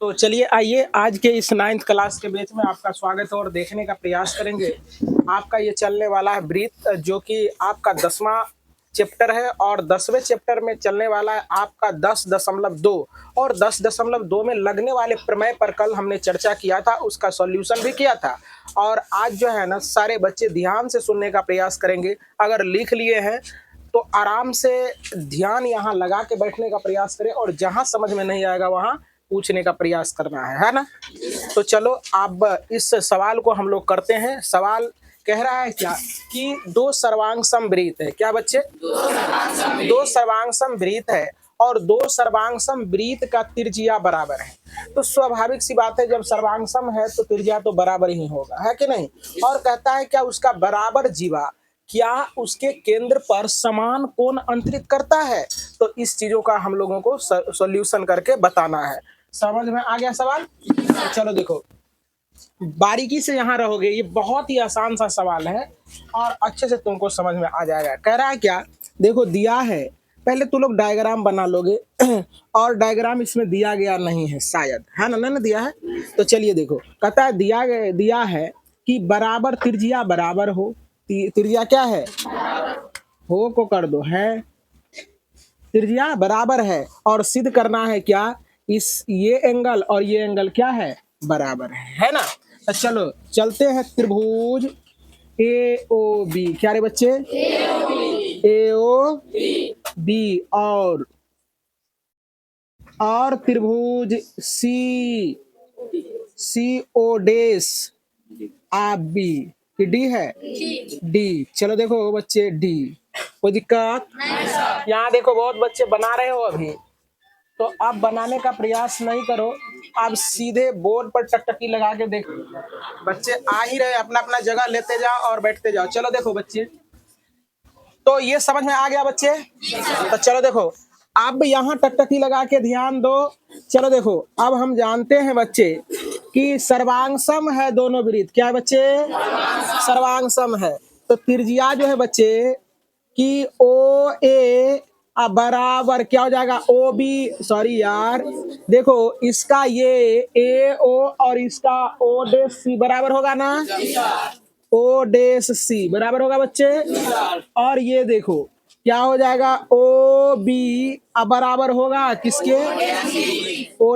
तो चलिए आइए आज के इस 9th क्लास के बैच में आपका स्वागत है और देखने का प्रयास करेंगे। आपका ये चलने वाला है ब्रीथ जो कि आपका 10वां चैप्टर है और 10वें चैप्टर में चलने वाला है आपका 10.2 और 10.2 में लगने वाले प्रमेय पर कल हमने चर्चा किया था, उसका सॉल्यूशन भी किया था। और आज जो है ना सारे बच्चे ध्यान से सुनने का प्रयास करेंगे। अगर लिख लिए हैं तो आराम से ध्यान यहाँ लगा के बैठने का प्रयास करें और जहाँ समझ में नहीं आएगा वहाँ पूछने का प्रयास करना है ना। तो चलो अब इस सवाल को हम लोग करते हैं। सवाल कह रहा है क्या कि दो सर्वांग समवृत्त है। क्या बच्चे? दो सर्वांग समवृत्त है और दो सर्वांग समवृत्त का त्रिज्या बराबर है। तो स्वाभाविक सी बात है, जब सर्वांग सम है तो त्रिज्या तो बराबर ही होगा, है कि नहीं। और कहता है क्या उसका बराबर जीवा क्या उसके केंद्र पर समान कोण अंतरित करता है। तो इस चीजों का हम लोगों को सॉल्यूशन करके बताना है। समझ में आ गया सवाल? तो चलो देखो, बारीकी से यहाँ रहोगे, ये बहुत ही आसान सा सवाल है और अच्छे से तुमको समझ में आ जाएगा। कह रहा है क्या, देखो दिया है, पहले तुम लोग डायग्राम बना लोगे और डायग्राम इसमें दिया गया नहीं है शायद, है ना? नहीं दिया है तो चलिए देखो, कहता है दिया है कि बराबर त्रिज्या बराबर हो। त्रिज्या क्या है? हो को कर दो, है त्रिज्या बराबर है और सिद्ध करना है क्या, इस ये एंगल और ये एंगल क्या है, बराबर है ना। तो चलो चलते हैं त्रिभुज ए ओ बी। क्या रे बच्चे? ए ओ बी और त्रिभुज सी ओ डेस आप बी की डी है, डी। चलो देखो बच्चे, डी कोई दिक्कत? यहाँ देखो बहुत बच्चे बना रहे हो अभी, तो आप बनाने का प्रयास नहीं करो, आप सीधे बोर्ड पर टकटकी लगा के देखो। बच्चे आ ही रहे, अपना अपना जगह लेते जाओ और बैठते जाओ। चलो देखो बच्चे, तो ये समझ में आ गया बच्चे? तो चलो देखो, अब यहाँ टकटकी लगा के ध्यान दो। चलो देखो, अब हम जानते हैं बच्चे कि सर्वांग सम है दोनों वृत्त। क्या है बच्चे? सर्वांग सम है। तो त्रिज्या जो है बच्चे कि ओ ए बराबर क्या हो जाएगा, ओ बी, सॉरी यार, देखो इसका ये ए ओ और इसका ओ डे सी बराबर होगा ना, ओ डेस सी बराबर होगा बच्चे। और ये देखो क्या हो जाएगा, ओ बी बराबर होगा किसके, ओ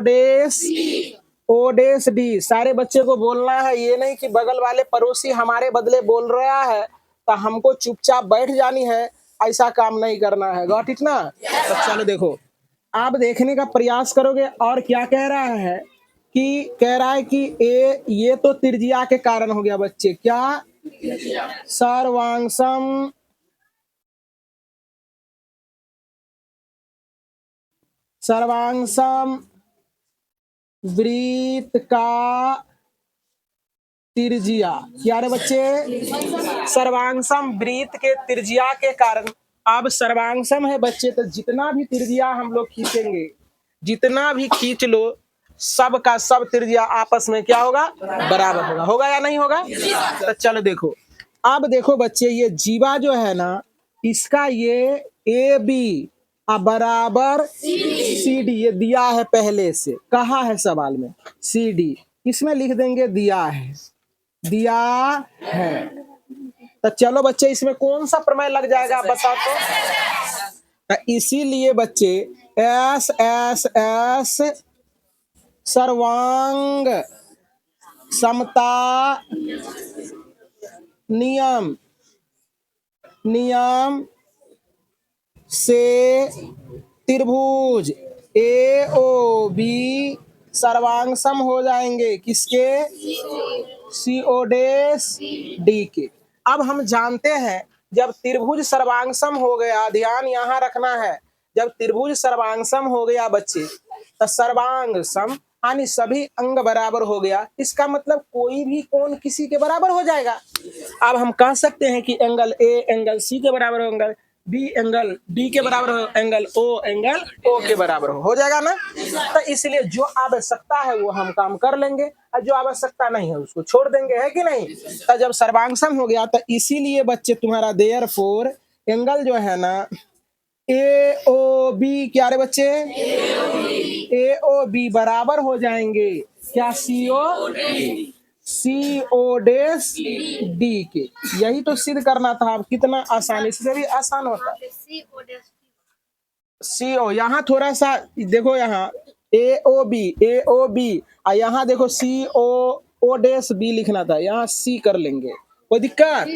डेस डी। सारे बच्चे को बोलना है, ये नहीं कि बगल वाले पड़ोसी हमारे बदले बोल रहा है तो हमको चुपचाप बैठ जानी है, ऐसा काम नहीं करना है। गॉट इट ना? तो चलो देखो, आप देखने का प्रयास करोगे। और क्या कह रहा है कि कह रहा है कि ये तो त्रिज्या के कारण हो गया बच्चे। क्या? सर्वांगसम वृत्त का त्रिज्या। क्या रे बच्चे? सर्वांगसम वृत्त के त्रिज्या के कारण। अब सर्वांगसम है बच्चे, तो जितना भी त्रिज्या हम लोग खींचेंगे, जितना भी खींच लो, सब का सब त्रिज्या आपस में क्या होगा, बराबर होगा। होगा या नहीं होगा? तो चलो देखो, अब देखो बच्चे, ये जीवा जो है ना, इसका ये ए बी बराबर सी डी, ये दिया है पहले से, कहा है सवाल में सी डी, इसमें लिख देंगे दिया है। तो चलो बच्चे, इसमें कौन सा प्रमेय लग जाएगा आप बता तो इसीलिए बच्चे एस एस एस सर्वांग समता नियम से त्रिभुज ए ओ बी सर्वांग सम हो जाएंगे किसके, सी ओ डेस डी के। अब हम जानते हैं जब त्रिभुज सर्वांगसम हो गया, ध्यान यहाँ रखना है, जब त्रिभुज सर्वांगसम हो गया बच्चे, तो सर्वांग सम यानी सभी अंग बराबर हो गया, इसका मतलब कोई भी कोण किसी के बराबर हो जाएगा। अब हम कह सकते हैं कि एंगल ए एंगल सी के बराबर हो, एंगल बी एंगल डी के बराबर हो, एंगल ओ के बराबर हो जाएगा ना। तो इसलिए जो आवश्यकता है वो हम काम कर लेंगे और जो आवश्यकता नहीं है उसको छोड़ देंगे, है कि नहीं। तो जब सर्वांगसम हो गया तो इसीलिए बच्चे तुम्हारा देयरफॉर एंगल जो है ना ए ओ बी क्या रे बच्चे, ए ओ बी बराबर हो जाएंगे क्या, सी ओ डैश डी के। यही तो सिद्ध करना था। अब कितना आसान, इससे भी आसान होता है। सी ओ, यहाँ थोड़ा सा देखो, यहाँ ए ओ बी, और यहाँ देखो सी ओ ओ डैश बी लिखना था, यहाँ सी कर लेंगे, कोई दिक्कत,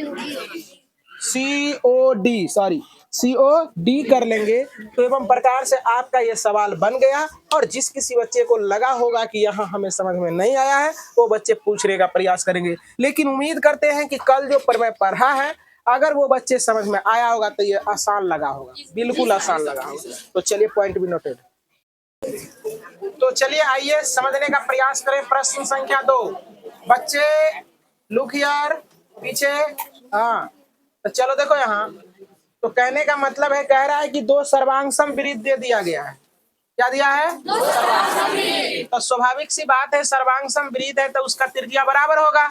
C O D, sorry C O D कर लेंगे। तो एवं प्रकार से आपका ये सवाल बन गया। और जिस किसी बच्चे को लगा होगा कि यहाँ हमें समझ में नहीं आया है, वो बच्चे पूछने का प्रयास करेंगे। लेकिन उम्मीद करते हैं कि कल जो मैं पढ़ा है, अगर वो बच्चे समझ में आया होगा तो ये आसान लगा होगा, बिल्कुल आसान लगा होगा। तो चलिए पॉइंट भी नोटेड। तो चलिए आइए समझने का प्रयास करें। प्रश्न संख्या 2, बच्चे लुक हियर, पीछे, हाँ तो चलो देखो यहाँ। तो कहने का मतलब है, कह रहा है कि दो सर्वांग वृत्त दे दिया गया है। क्या दिया है, तो स्वाभाविक सी बात है, सर्वांग वृत्त है तो उसका त्रिज्या बराबर होगा,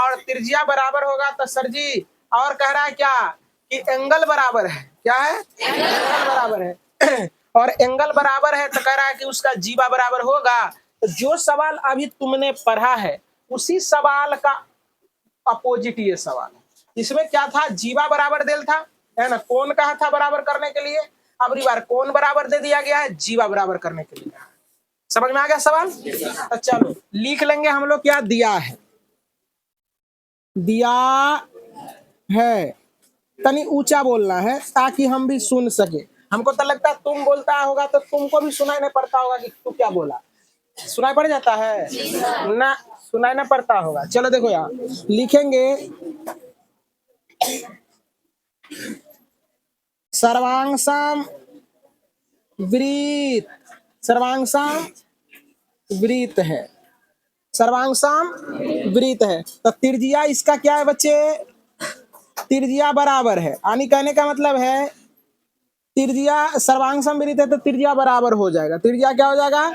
और त्रिज्या बराबर होगा तो सर जी, और कह रहा है क्या कि एंगल बराबर है। क्या है, एंगल बराबर है। और एंगल बराबर है तो कह रहा है कि उसका जीवा बराबर होगा। तो जो सवाल अभी तुमने पढ़ा है, उसी सवाल का अपोजिट ये सवाल है। इसमें क्या था, जीवा बराबर देल था, है ना, कोण कहा था बराबर करने के लिए। अब बार कोण बराबर दे दिया गया है, जीवा बराबर करने के लिए। समझ में आ गया सवाल। तो चलो लिख लेंगे हम लोग, क्या दिया है, दिया है, तनी ऊंचा बोलना है ताकि हम भी सुन सके। हमको तो लगता है तुम बोलता होगा तो तुमको भी सुनाई नहीं पड़ता होगा कि तू क्या बोला, सुनाई पड़ जाता है ना, सुनाई ना पड़ता होगा। चलो देखो यहाँ लिखेंगे, सर्वांग वृत्त, सर्वांग वृत्त है, सर्वांग वृत्त है। तो त्रिज्या इसका क्या है बच्चे, त्रिज्या बराबर है, यानी कहने का मतलब है त्रिज्या सर्वांग वृत्त है तो त्रिज्या बराबर हो जाएगा, त्रिज्या क्या हो जाएगा,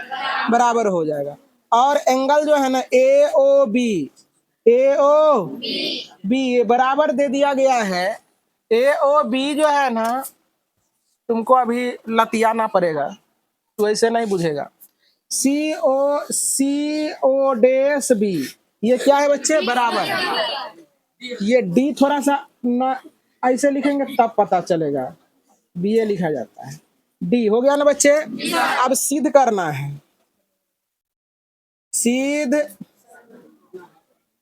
बराबर हो जाएगा। और एंगल जो है ना ए ओ बी, ए ओ बी बराबर दे दिया गया है। ए ओ बी जो है ना, तुमको अभी लतियाना पड़ेगा, तो ऐसे नहीं बुझेगा। सी ओ डैश बी, ये क्या है बच्चे, बराबर है। ये डी थोड़ा सा ना ऐसे लिखेंगे तब पता चलेगा, बी ए लिखा जाता है, डी हो गया ना बच्चे। अब सिद्ध करना है, सिद्ध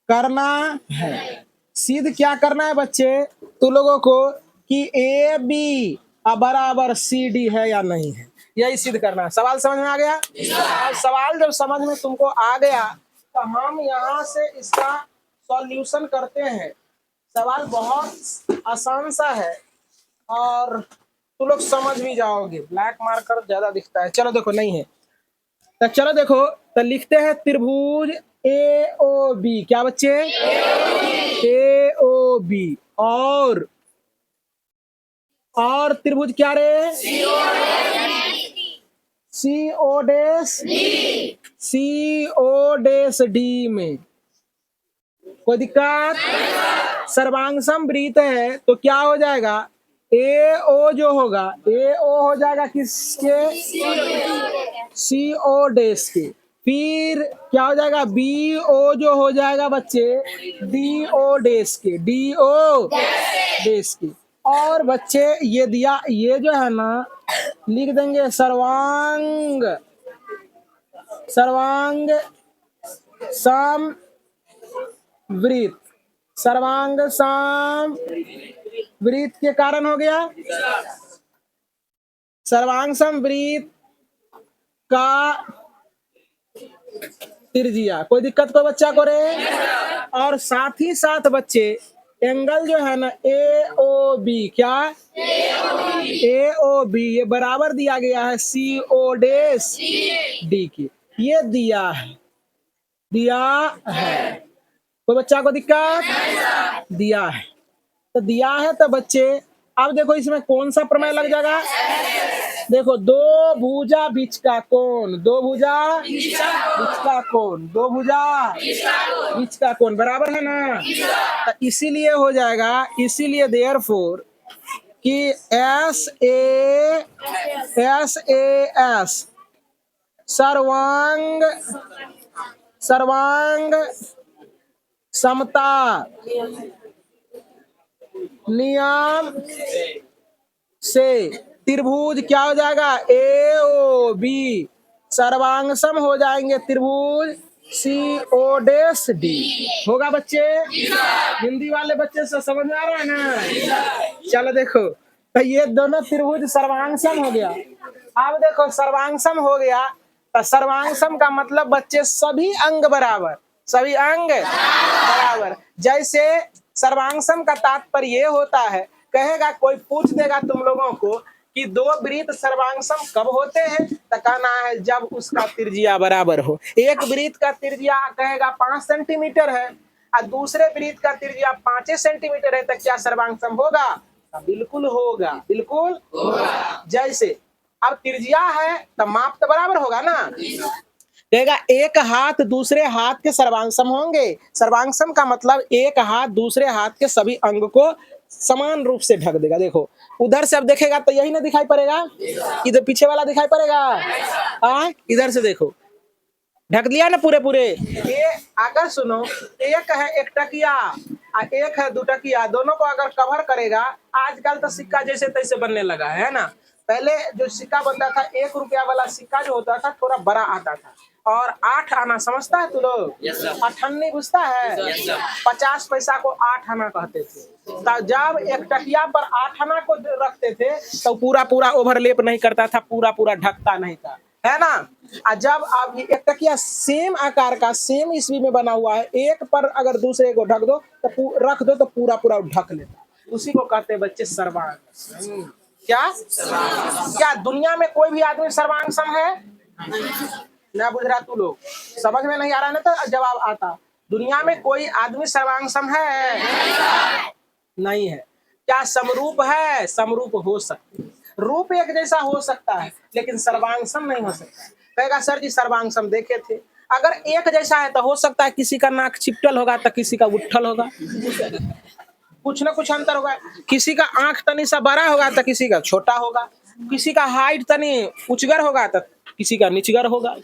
करना है। सिद्ध क्या करना है बच्चे, तो लोगों को कि ए बी बराबर सी डी है या नहीं है, यही सिद्ध करना है। सवाल समझ में आ गया। अब सवाल जब समझ में तुमको आ गया तो हम यहाँ से इसका सॉल्यूशन करते हैं। सवाल बहुत आसान सा है और तुम लोग समझ भी जाओगे। ब्लैक मार्कर ज्यादा दिखता है, चलो देखो नहीं है तो चलो देखो, तो लिखते हैं त्रिभुज ए ओ बी, क्या बच्चे, ए ओ बी, और त्रिभुज क्या रे, सी ओ डैश डी में, कोई दिक्कत, सर्वांग वृत्त है तो क्या हो जाएगा, ए ओ जो होगा, ए ओ हो जाएगा किसके, सी ओ डैश के। फिर क्या हो जाएगा, बी ओ जो हो जाएगा बच्चे डी ओ डैश के, डी ओ डैश के। और बच्चे ये दिया, ये जो है ना लिख देंगे सर्वांग सम वृत्त, सर्वांग सम वृत्त के कारण हो गया, सर्वांग सम वृत्त का त्रिज्या, कोई दिक्कत कोई बच्चा को रे। और साथ ही साथ बच्चे एंगल जो है ना ए ओ बी, क्या ए ओ बी, ये बराबर दिया गया है सी ओ डैश डी की, ये दिया है, कोई बच्चा को दिक्कत, दिया है तो दिया है। तो बच्चे अब देखो इसमें कौन सा प्रमेय लग जाएगा, देखो दो भुजा बीच का कोण, दो भुजा बीच का कोण, दो भुजा बीच का कोण बराबर है ना, तो इसीलिए हो जाएगा, इसीलिए देयरफॉर कि SAS सर्वांग सर्वांग समता नियम से त्रिभुज क्या हो जाएगा, AOB सर्वांगसम हो जाएंगे त्रिभुज COD होगा बच्चे। हिंदी वाले बच्चे से समझ में आ रहा है ना। चलो देखो, तो ये दोनों त्रिभुज सर्वांगसम हो गया। अब देखो सर्वांगसम हो गया, तो सर्वांगसम का मतलब बच्चे सभी अंग बराबर, सभी अंग बराबर। जैसे सर्वांगसम का तात्पर्य ये होता है, कहेगा कोई पूछ देगा तुम लोगों को कि दो वृत्त सर्वांगसम कब होते हैं, तो कहना है जब उसका त्रिज्या बराबर हो। एक वृत्त का त्रिज्या कहेगा 5 सेंटीमीटर है और दूसरे वृत्त का त्रिज्या 5 सेंटीमीटर है, तो क्या सर्वांगसम होगा? बिल्कुल होगा, बिल्कुल होगा। जैसे अब त्रिज्या है तो माप तो बराबर होगा ना। कहेगा एक हाथ दूसरे हाथ के सर्वांगसम होंगे। सर्वांगसम का मतलब एक हाथ दूसरे हाथ के सभी अंग को समान रूप से ढक देगा। देखो उधर से अब देखेगा तो यही ना दिखाई पड़ेगा, इधर पीछे वाला दिखाई पड़ेगा। इधर से देखो ढक दिया ना पूरे पूरे। ये अगर सुनो, एक है एक टकिया और एक है 2 टकिया, दोनों को अगर कवर करेगा, आजकल तो सिक्का जैसे तैसे बनने लगा है ना। पहले जो सिक्का बनता था 1 रुपया वाला सिक्का जो होता था थोड़ा बड़ा आता था और 8 आना समझता है तू लोग? अठन्नी बुझता है? 50 पैसा को 8 आना कहते थे। तो जब एक टकिया पर 8 आना को रखते थे तो पूरा पूरा ओवरलेप नहीं करता था, पूरा पूरा ढकता नहीं था, है ना। और जब अब एक टकिया सेम आकार का सेम ईस्वी में बना हुआ है, एक पर अगर दूसरे को ढक दो तो रख दो तो पूरा पूरा ढक लेता, उसी को कहते हैं बच्चे सर्वांग। क्या दुनिया में कोई भी आदमी सर्वांगसम है? ना बुझ रहा तू लोग, समझ में नहीं आ रहा ना तो जवाब आता। दुनिया में कोई आदमी सर्वांगसम है? नहीं है। क्या समरूप है? समरूप हो सकते, रूप एक जैसा हो सकता है लेकिन सर्वांगसम नहीं हो सकता। कहेगा सर जी सर्वांगसम देखे थे, अगर एक जैसा है तो हो सकता है किसी का नाक चिपटल होगा तो किसी का उठल होगा, कुछ ना कुछ अंतर होगा। किसी का आंख तनी सा बड़ा होगा तो किसी का छोटा होगा, किसी का हाइट तनी उचगर होगा तो किसी का निचगर होगा,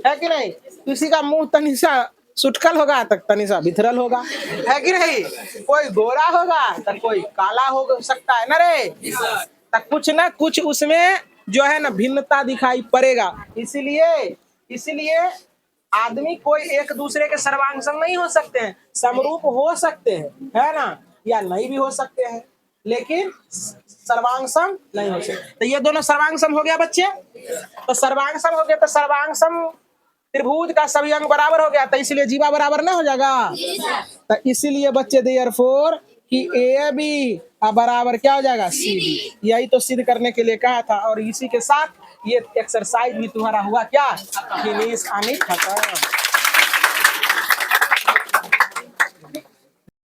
है कि नहीं। किसी का मुंह तनी सा सुटकल होगा तो तनी सा भिथरल होगा, है कि नहीं। कोई गोरा होगा तो कोई काला हो सकता है ना रे। तो कुछ ना कुछ उसमें जो है ना भिन्नता दिखाई पड़ेगा। इसीलिए आदमी कोई एक दूसरे के सर्वांगसम नहीं हो सकते हैं, समरूप हो सकते हैं, है ना, या नहीं भी हो सकते हैं लेकिन सर्वांगसम नहीं हो सकते। तो ये दोनों सर्वांगसम हो गया बच्चे। तो सर्वांगसम हो गया तो सर्वांगसम त्रिभुज का सभी अंग बराबर हो गया, तो इसलिए जीवा बराबर ना हो जाएगा। तो इसीलिए बच्चे देयरफॉर कि AB बराबर क्या हो जाएगा CD। यही तो सिद्ध करने के लिए कहा था। और इसी के साथ ये एक्सरसाइज भी तुम्हारा हुआ क्या, फिनिश, खत्म।